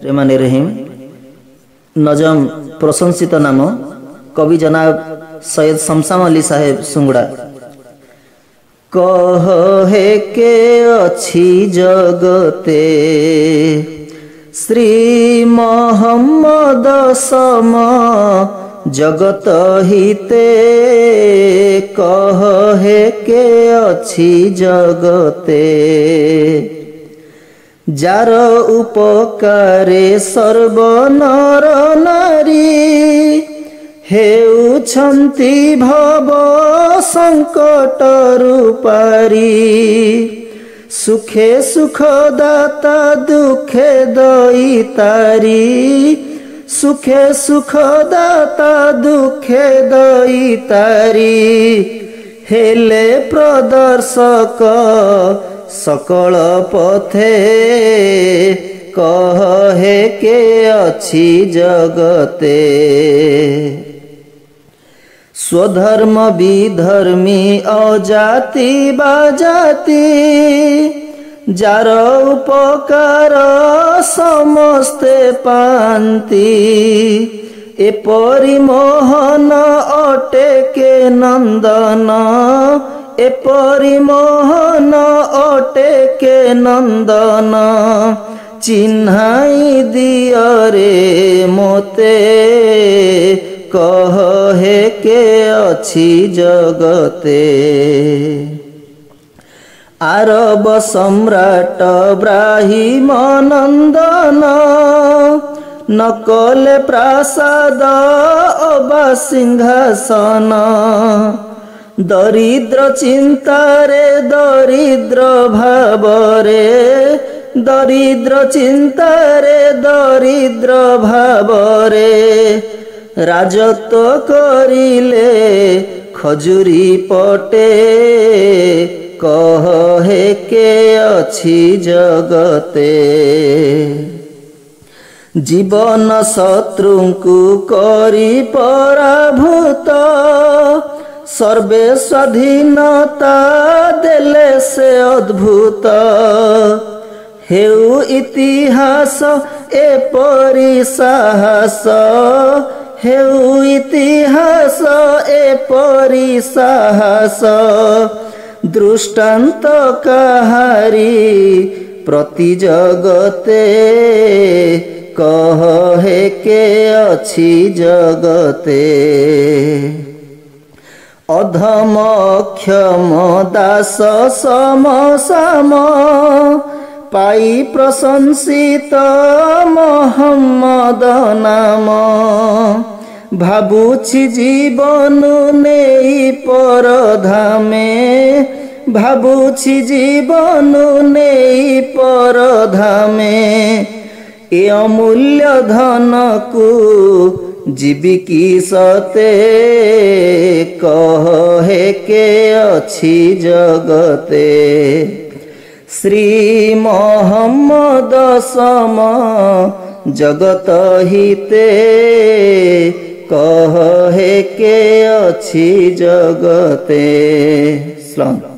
रहमानिर रहीम। नजम प्रशंसित नाम कवि जनाब सैयद शमशाम अली साहेब सुंगड़ा। कह हे के अछि जगते श्री मोहम्मद सम जगत हिते। कह हे के अछि जगते जार उपकारे सर्व नर नारी। हेउछन्ति भव संकट रूपारी। सुखे सुख दाता दुखे दैतारी। सुखे सुख दाता दुखे दैतारी। हेले प्रदर्शक सकल पथे। कह हे के अछि जगते स्वधर्म विधर्मी अजाति बाजाति। जार उपकार समस्ते पांति। एपरि मोहन अटे के नंदन। एपरि मोहन अटे के नंदन। चिन्हाई दिय रे मोते। कह हे के अछि जगते आरब सम्राट ब्राहिम नंदन। नकल प्रासाद अबा सिंहासन। दरिद्र चिंतारे दरिद्र भावरे। दरिद्र चिंतारे दरिद्र भावरे। राजत्व करिले खजुरी पटे। कह हे के अछि जगते जीवन शत्रुंकु करी पराभूत। सर्वे स्वाधीनता देले से अद्भुत। हेउ इतिहास एपरि साहस। हेउ इतिहास एपरि साहस। दृष्टांत काहारी प्रति जगते। कह हे के अछि जगते अधम क्षम दास सम साम। पाई प्रशंसित मोहम्मद नाम। भाबुछि जीवन नेई परधामे। भाबुछि जीवन नेई परधामे। ए अमूल्य धन को जीविकी सते। कह हे के अछि जगते श्री मोहम्मद सम जगत हिते। कह हे के अछि जगते। सलाम।